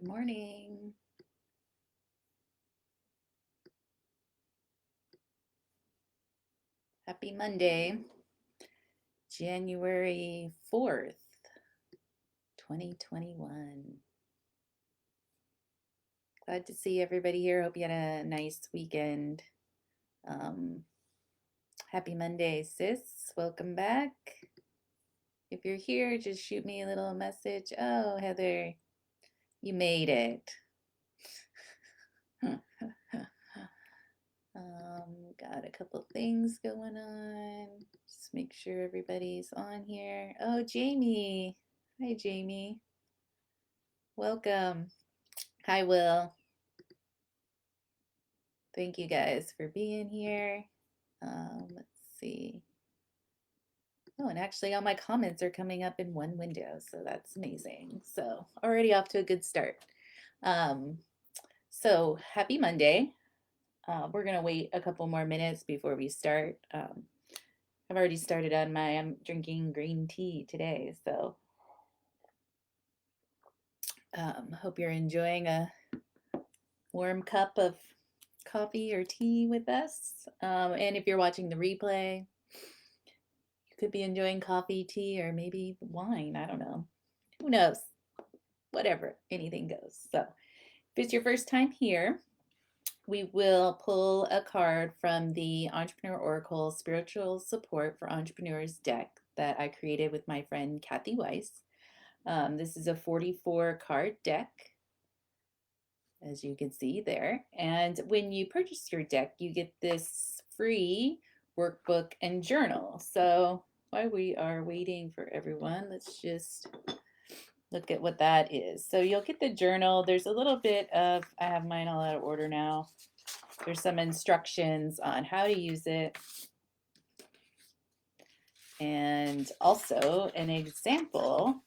Good morning. Happy Monday, January 4th, 2021. Glad to see everybody here. Hope you had a nice weekend. Happy Monday, sis. Welcome back. If you're here, just shoot me a little message. Oh, Heather, you made it. Got a couple things going on. Just make sure everybody's on here. Oh, Jamie. Hi, Jamie. Welcome. Hi, Will. Thank you guys for being here. Let's see. Oh, and actually all my comments are coming up in one window, so that's amazing. So already off to a good start. Um, so happy Monday. We're gonna wait a couple more minutes before we start. I've already started on I'm drinking green tea today, so hope you're enjoying a warm cup of coffee or tea with us. And if you're watching the replay, you could be enjoying coffee, tea, or maybe wine. I don't know. Who knows? Whatever, anything goes. So if it's your first time here, we will pull a card from the Entrepreneur Oracle Spiritual Support for Entrepreneurs deck that I created with my friend Kathy Weiss. This is a 44 card deck, as you can see there. And when you purchase your deck, you get this free workbook and journal. So while we are waiting for everyone, let's just look at what that is. So you'll get the journal. There's a little bit of, I have mine all out of order now. There's some instructions on how to use it. And also an example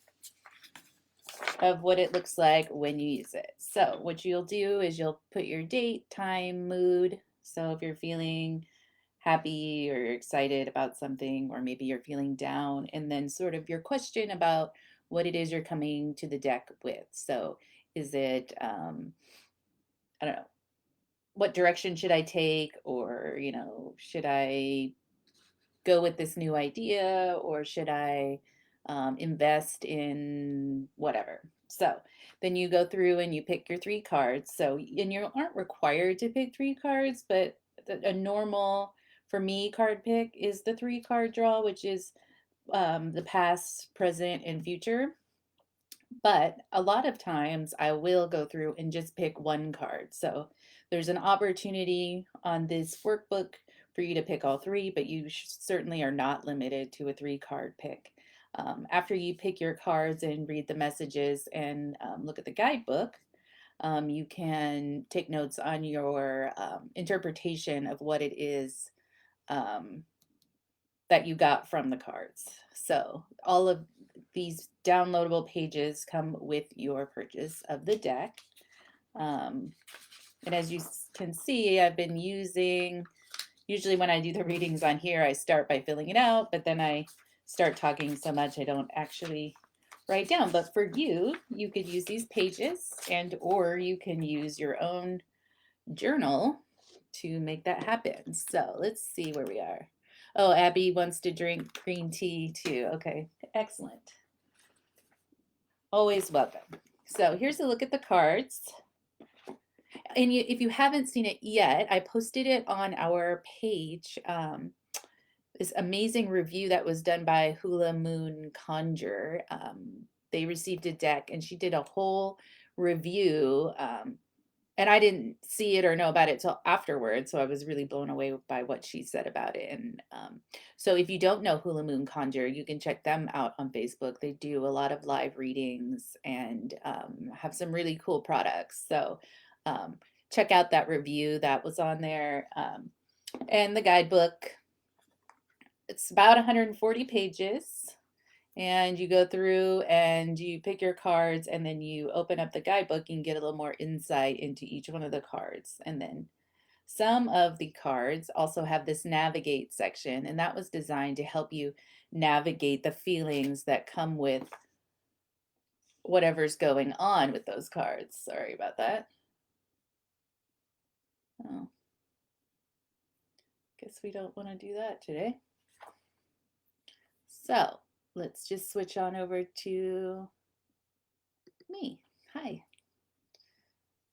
of what it looks like when you use it. So what you'll do is you'll put your date, time, mood. So if you're feeling happy or excited about something, or maybe you're feeling down, and then sort of your question about what it is you're coming to the deck with. So is it, I don't know, what direction should I take? Or, should I go with this new idea, or should I invest in whatever? So then you go through and you pick your 3 cards. So, and you aren't required to pick 3 cards, but a normal, for me, card pick is the 3 card draw, which is the past, present, and future. But a lot of times I will go through and just pick 1 card. So there's an opportunity on this workbook for you to pick all 3, but you certainly are not limited to a 3-card pick. After you pick your cards and read the messages and look at the guidebook, you can take notes on your interpretation of what it is that you got from the cards. So all of these downloadable pages come with your purchase of the deck. And as you can see, I've been using, usually when I do the readings on here, I start by filling it out, but then I start talking so much I don't actually write down. But for you, you could use these pages, and or you can use your own journal to make that happen. So let's see where we are. Oh, Abby wants to drink green tea too. Okay, excellent. Always welcome. So here's a look at the cards. And if you haven't seen it yet, I posted it on our page. This amazing review that was done by Hula Moon Conjure. They received a deck and she did a whole review. And I didn't see it or know about it till afterwards, so I was really blown away by what she said about it. And so if you don't know Hula Moon Conjure, you can check them out on Facebook. They do a lot of live readings and have some really cool products. So check out that review that was on there. And the guidebook, it's about 140 pages. And you go through and you pick your cards, and then you open up the guidebook and get a little more insight into each one of the cards. And then some of the cards also have this navigate section, and that was designed to help you navigate the feelings that come with whatever's going on with those cards. Sorry about that. Oh, guess we don't want to do that today. So let's just switch on over to me. Hi.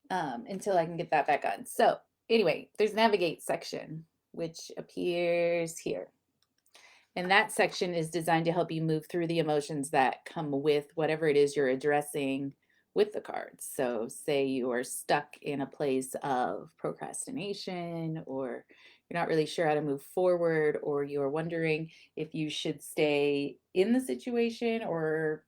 Until I can get that back on. So anyway, there's navigate section, which appears here. And that section is designed to help you move through the emotions that come with whatever it is you're addressing with the cards. So say you are stuck in a place of procrastination, or you're not really sure how to move forward, or you're wondering if you should stay in the situation, or,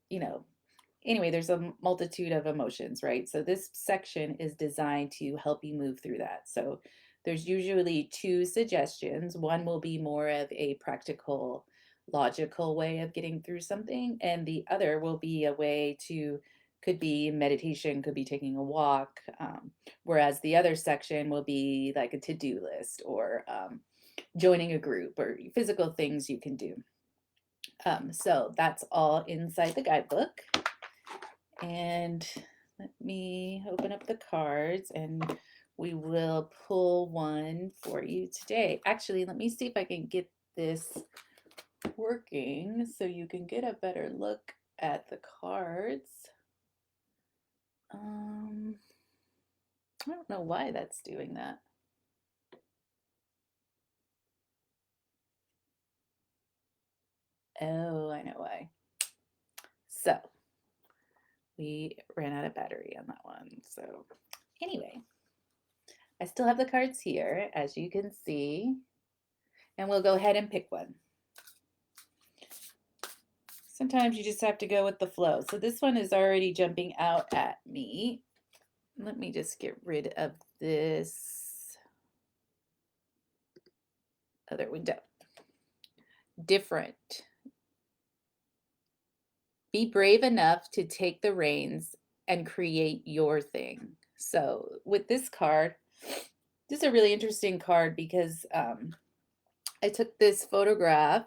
anyway, there's a multitude of emotions, right? So this section is designed to help you move through that. So there's usually two suggestions. One will be more of a practical, logical way of getting through something, and the other will be a way to, could be meditation, could be taking a walk, whereas the other section will be like a to-do list, or joining a group, or physical things you can do. So that's all inside the guidebook. And let me open up the cards and we will pull one for you today. Actually, let me see if I can get this working so you can get a better look at the cards. I don't know why that's doing that. Oh, I know why. So we ran out of battery on that one. So anyway, I still have the cards here, as you can see, and we'll go ahead and pick one. Sometimes you just have to go with the flow. So this one is already jumping out at me. Let me just get rid of this other window. Different. Be brave enough to take the reins and create your thing. So with this card, this is a really interesting card because I took this photograph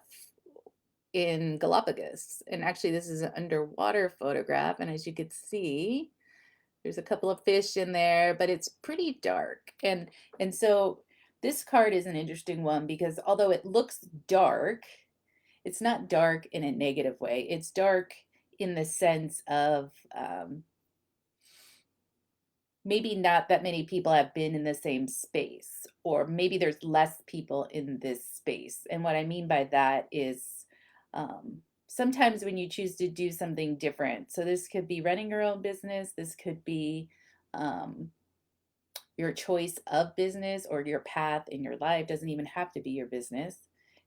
in Galapagos, and actually this is an underwater photograph, and as you can see, there's a couple of fish in there, but it's pretty dark. And so this card is an interesting one because although it looks dark, it's not dark in a negative way. It's dark in the sense of maybe not that many people have been in the same space, or maybe there's less people in this space. And what I mean by that is sometimes when you choose to do something different, so this could be running your own business, this could be your choice of business, or your path in your life, doesn't even have to be your business.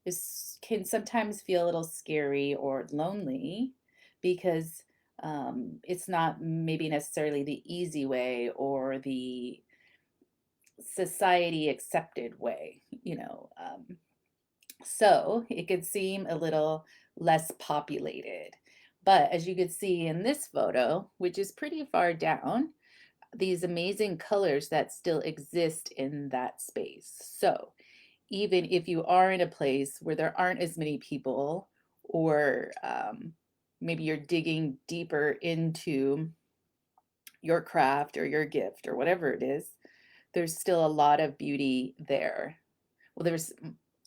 This can sometimes feel a little scary or lonely because it's not maybe necessarily the easy way or the society accepted way, so it could seem a little less populated. But as you could see in this photo, which is pretty far down, these amazing colors that still exist in that space. So even if you are in a place where there aren't as many people, or maybe you're digging deeper into your craft or your gift or whatever it is, there's still a lot of beauty there. Well, there's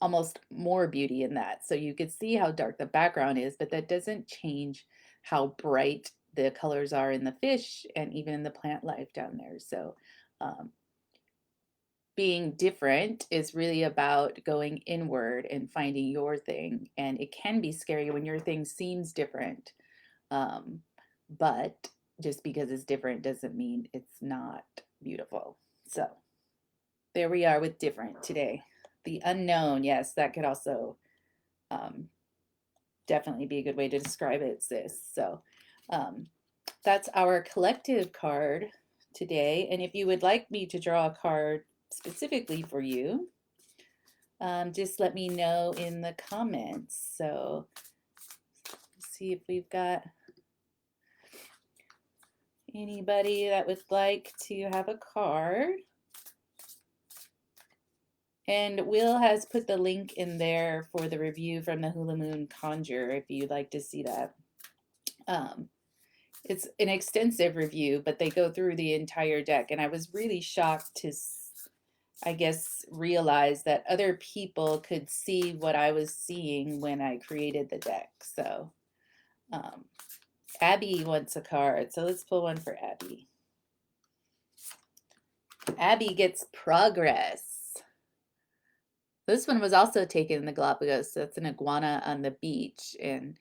almost more beauty in that. So you could see how dark the background is, but that doesn't change how bright the colors are in the fish and even in the plant life down there. So being different is really about going inward and finding your thing. And it can be scary when your thing seems different. But just because it's different doesn't mean it's not beautiful. So there we are with different today. The unknown, yes, that could also definitely be a good way to describe it, sis. So that's our collective card today. And if you would like me to draw a card specifically for you, just let me know in the comments. So let's see if we've got anybody that would like to have a card. And Will has put the link in there for the review from the Hula Moon Conjure if you'd like to see that. It's an extensive review, but they go through the entire deck. And I was really shocked to, I guess, realize that other people could see what I was seeing when I created the deck. So Abby wants a card. So let's pull one for Abby. Abby gets progress. This one was also taken in the Galapagos. So it's an iguana on the beach. And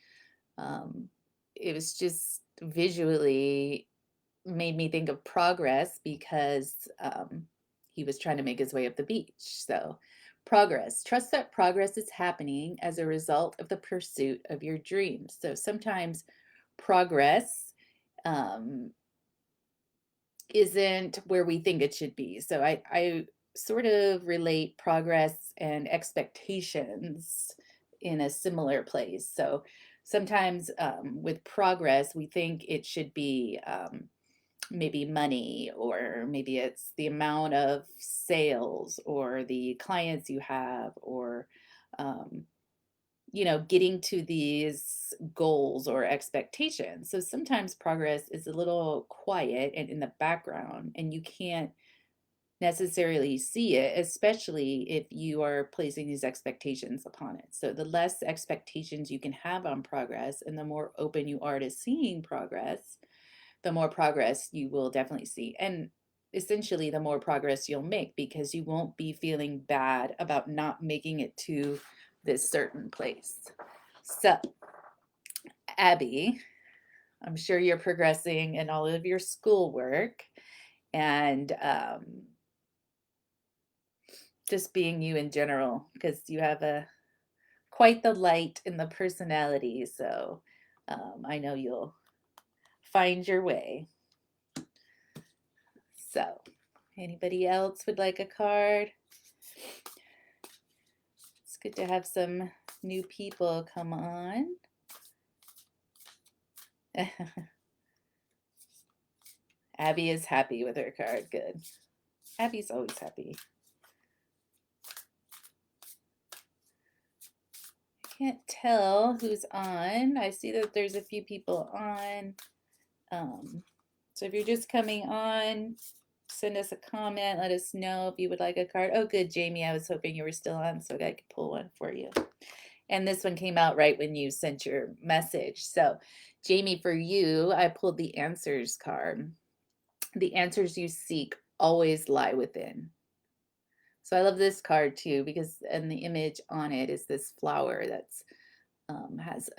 it was just visually made me think of progress because he was trying to make his way up the beach. So progress, trust that progress is happening as a result of the pursuit of your dreams. So sometimes progress isn't where we think it should be. So I sort of relate progress and expectations in a similar place. So sometimes with progress, we think it should be maybe money, or maybe it's the amount of sales or the clients you have, or getting to these goals or expectations. So sometimes progress is a little quiet and in the background, and you can't necessarily see it, especially if you are placing these expectations upon it. So the less expectations you can have on progress, and the more open you are to seeing progress, the more progress you will definitely see. And essentially, the more progress you'll make, because you won't be feeling bad about not making it to this certain place. So, Abby, I'm sure you're progressing in all of your schoolwork, and just being you in general, because you have quite the light in the personality. So I know you'll find your way. So, anybody else would like a card? It's good to have some new people come on. Abby is happy with her card. Good. Abby's always happy. I can't tell who's on. I see that there's a few people on. So if you're just coming on, send us a comment. Let us know if you would like a card. Oh, good, Jamie. I was hoping you were still on so I could pull one for you. And this one came out right when you sent your message. So, Jamie, for you, I pulled the answers card. The answers you seek always lie within. So I love this card too, because and the image on it is this flower that's has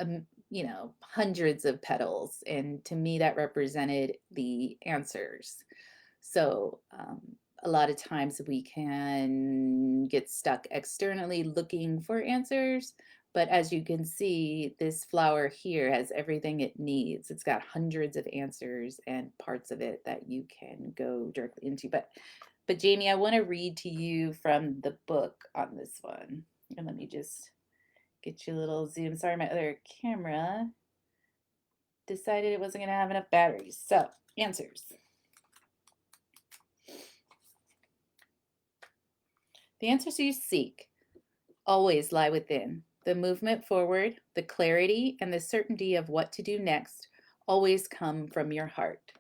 hundreds of petals, and to me that represented the answers. So a lot of times we can get stuck externally looking for answers, but as you can see, this flower here has everything it needs. It's got hundreds of answers and parts of it that you can go directly into. But Jamie, I want to read to you from the book on this one. And let me just get you a little zoom. Sorry, my other camera decided it wasn't going to have enough batteries. So, answers. The answers you seek always lie within. The movement forward, the clarity, and the certainty of what to do next always come from your heart.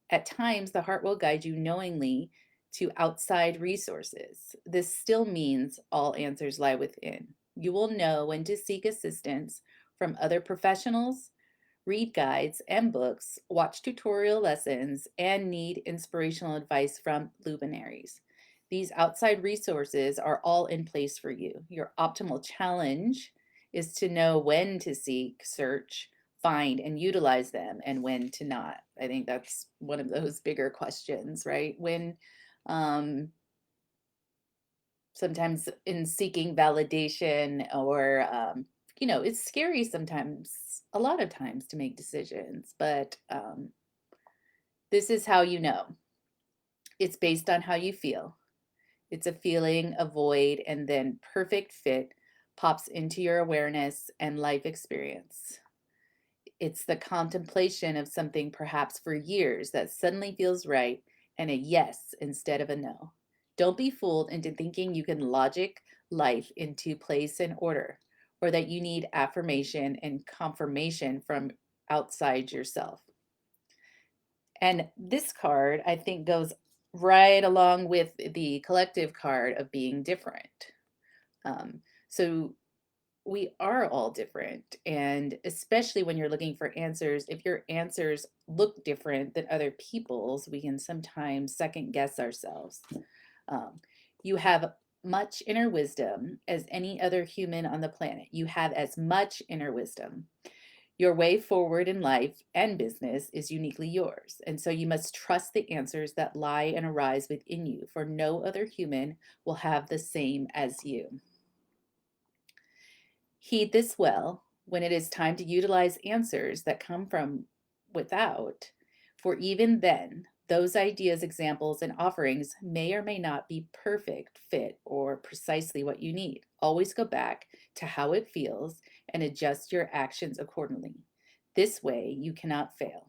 At times, the heart will guide you knowingly to outside resources. This still means all answers lie within. You will know when to seek assistance from other professionals, read guides and books, watch tutorial lessons, and need inspirational advice from luminaries. These outside resources are all in place for you. Your optimal challenge is to know when to seek, search, find, and utilize them, and when to not. I think that's one of those bigger questions, right? When sometimes in seeking validation, or it's scary sometimes, a lot of times, to make decisions, but this is how you know. It's based on how you feel. It's a feeling, a void, and then perfect fit pops into your awareness and life experience. It's the contemplation of something perhaps for years that suddenly feels right, and a yes instead of a no. Don't be fooled into thinking you can logic life into place and order, or that you need affirmation and confirmation from outside yourself. And this card, I think, goes right along with the collective card of being different. So we are all different. And especially when you're looking for answers, if your answers look different than other people's, we can sometimes second guess ourselves. You have much inner wisdom as any other human on the planet. You have as much inner wisdom. Your way forward in life and business is uniquely yours. And so you must trust the answers that lie and arise within you, for no other human will have the same as you. Heed this well when it is time to utilize answers that come from without, for even then, those ideas, examples, and offerings may or may not be perfect fit or precisely what you need. Always go back to how it feels and adjust your actions accordingly. This way, you cannot fail.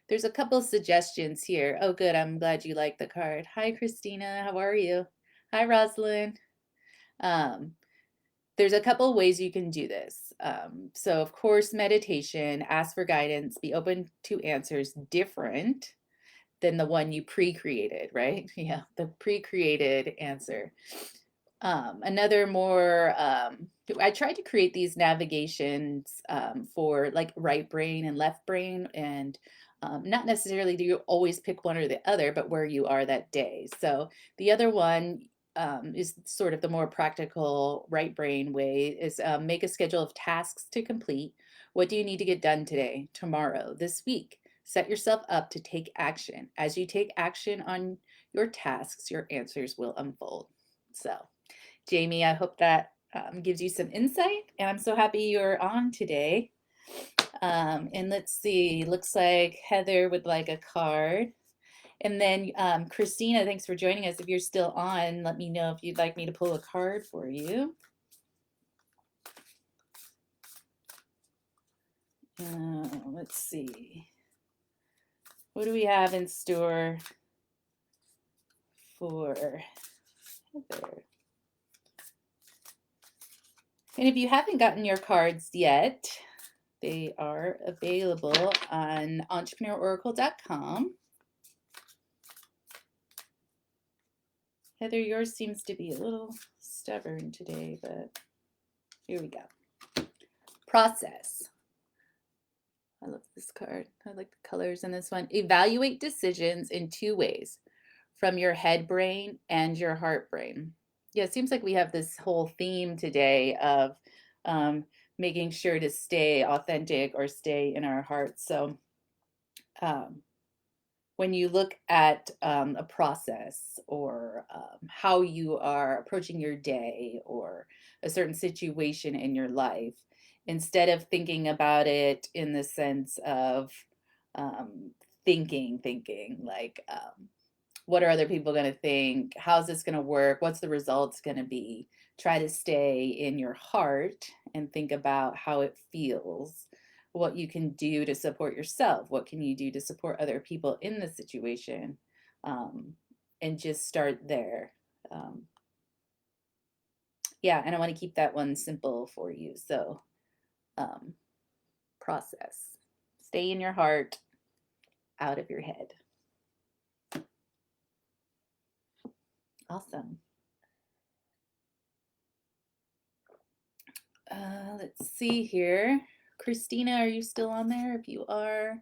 There's a couple suggestions here. Oh, good. I'm glad you like the card. Hi, Christina. How are you? Hi, Rosalind. Um, there's a couple ways you can do this. So, of course, meditation, ask for guidance, be open to answers different than the one you pre-created, right? Yeah, the pre-created answer. Another more, I tried to create these navigations for like right brain and left brain, and not necessarily do you always pick one or the other, but where you are that day. So the other one is sort of the more practical right brain way is make a schedule of tasks to complete. What do you need to get done today, tomorrow, this week? Set yourself up to take action. As you take action on your tasks, your answers will unfold. So, Jamie, I hope that gives you some insight, and I'm so happy you're on today. And let's see, looks like Heather would like a card. And then Christina, thanks for joining us. If you're still on, let me know if you'd like me to pull a card for you. Let's see. What do we have in store for Heather? And if you haven't gotten your cards yet, they are available on entrepreneuraoracle.com. Heather, yours seems to be a little stubborn today, but here we go. Process. I love this card. I like the colors in this one. Evaluate decisions in two ways, from your head brain and your heart brain. Yeah, it seems like we have this whole theme today of making sure to stay authentic or stay in our hearts. So when you look at a process or how you are approaching your day or a certain situation in your life, instead of thinking about it in the sense of thinking like, what are other people going to think? How's this going to work? What's the results going to be? Try to stay in your heart and think about how it feels, what you can do to support yourself, what can you do to support other people in the situation, and just start there. Yeah, and I want to keep that one simple for you. So process, stay in your heart, out of your head. Awesome. Let's see here. Christina, are you still on there? If you are,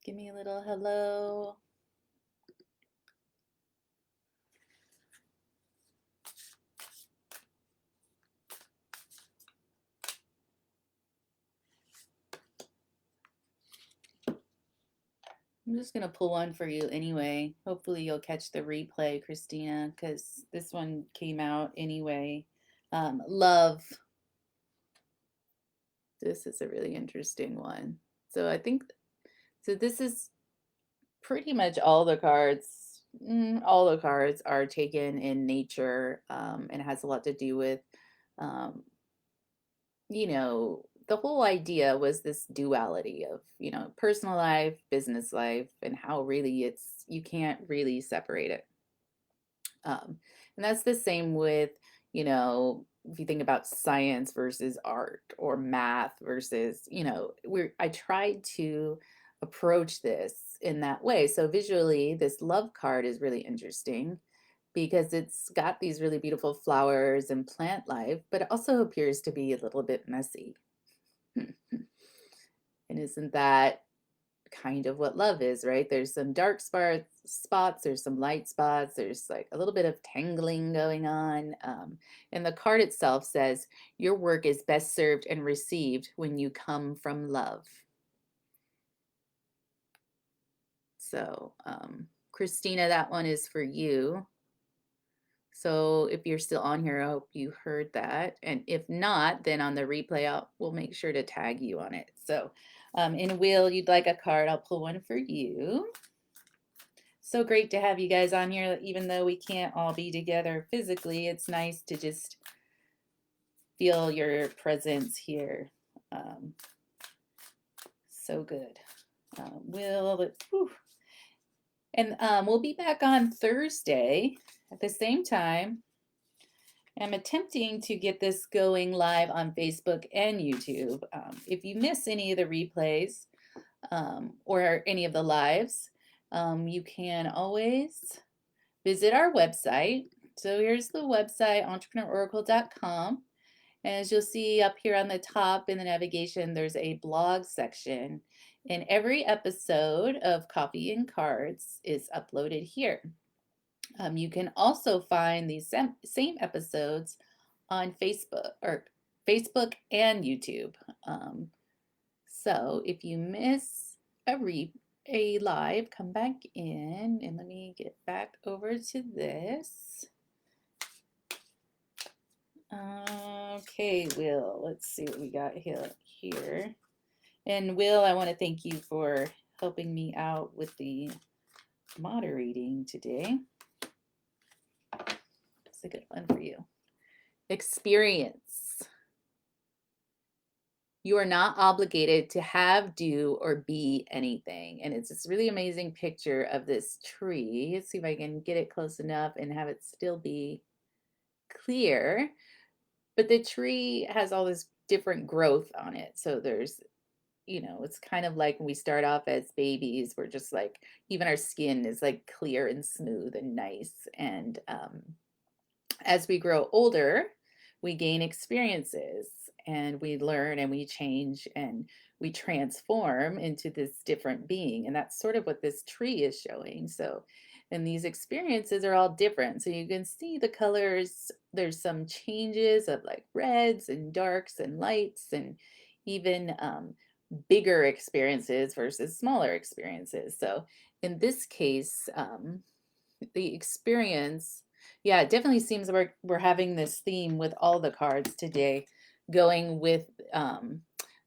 give me a little hello. I'm just going to pull one for you anyway. Hopefully you'll catch the replay, Christina, because this one came out anyway. Love. This is a really interesting one. So I think, so this is pretty much all the cards. All the cards are taken in nature, and has a lot to do with, you know, the whole idea was this duality of, you know, personal life, business life, and how really it's, you can't really separate it. And that's the same with, you know, if you think about science versus art or math versus, you know, I tried to approach this in that way. So visually, this love card is really interesting because it's got these really beautiful flowers and plant life, but it also appears to be a little bit messy. And isn't that kind of what love is, right? There's some dark spots, there's some light spots, there's like a little bit of tangling going on. And the card itself says, your work is best served and received when you come from love. So, Christina, that one is for you. So if you're still on here, I hope you heard that. And if not, then on the replay, we'll make sure to tag you on it. So and Will, you'd like a card, I'll pull one for you. So great to have you guys on here. Even though we can't all be together physically, it's nice to just feel your presence here. So good. Will, and we'll be back on Thursday at the same time. I'm attempting to get this going live on Facebook and YouTube. If you miss any of the replays or any of the lives, you can always visit our website. So here's the website, entrepreneuraoracle.com. And as you'll see up here on the top in the navigation, there's a blog section. And every episode of Coffee and Cards is uploaded here. You can also find these same episodes on Facebook and YouTube. So if you miss a live, come back in and let me get back over to this. Okay, Will, let's see what we got here. And Will, I want to thank you for helping me out with the moderating today. It's a good one for you. Experience. You are not obligated to have, do, or be anything. And it's this really amazing picture of this tree. Let's see if I can get it close enough and have it still be clear. But the tree has all this different growth on it. So there's, it's kind of like when we start off as babies, we're just like, even our skin is like clear and smooth and nice. And as we grow older, we gain experiences and we learn and we change and we transform into this different being. And that's sort of what this tree is showing. So, and these experiences are all different. So you can see the colors. There's some changes of like reds and darks and lights and even bigger experiences versus smaller experiences. So in this case, the experience, yeah, it definitely seems we're having this theme with all the cards today, going with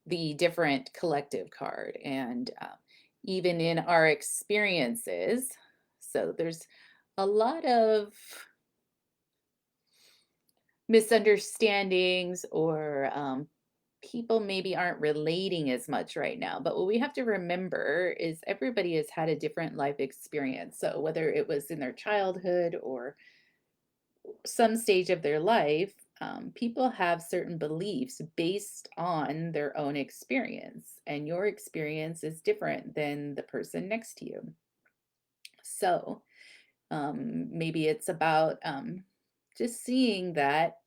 the different collective card and even in our experiences. So there's a lot of misunderstandings or people maybe aren't relating as much right now. But what we have to remember is everybody has had a different life experience. So whether it was in their childhood or some stage of their life, people have certain beliefs based on their own experience, and your experience is different than the person next to you. So maybe it's about just seeing that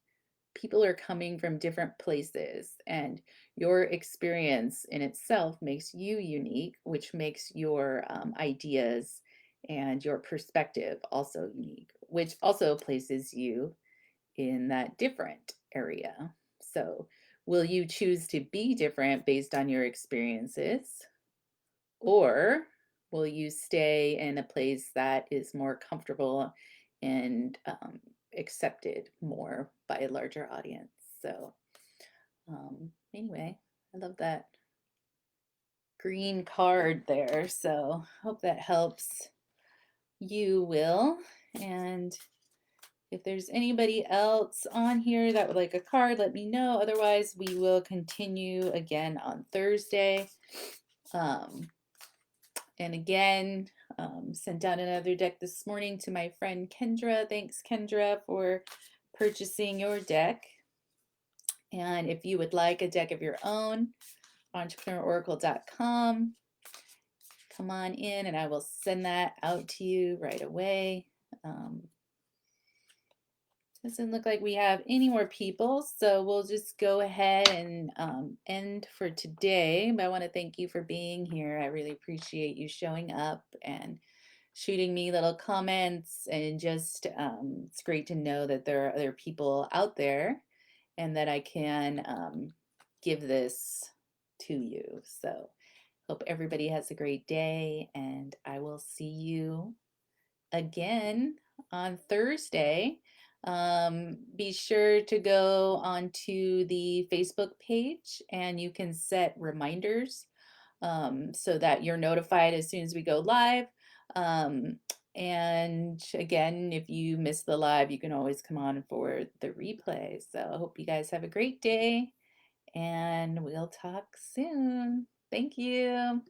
people are coming from different places, and your experience in itself makes you unique, which makes your ideas and your perspective also unique, which also places you in that different area. So, will you choose to be different based on your experiences, or will you stay in a place that is more comfortable and accepted more by a larger audience? So, anyway, I love that green card there. So, hope that helps you, Will. And if there's anybody else on here that would like a card, let me know. Otherwise, we will continue again on Thursday. And again, sent out another deck this morning to my friend Kendra. Thanks, Kendra, for purchasing your deck. And if you would like a deck of your own, entrepreneuraoracle.com. come on in and I will send that out to you right away. Doesn't look like we have any more people, so we'll just go ahead and end for today. But I want to thank you for being here. I really appreciate you showing up and shooting me little comments, and just it's great to know that there are other people out there and that I can give this to you. So hope everybody has a great day, and I will see you again on Thursday. Be sure to go onto the Facebook page and you can set reminders so that you're notified as soon as we go live. And again, if you miss the live, you can always come on for the replay. So I hope you guys have a great day and we'll talk soon. Thank you.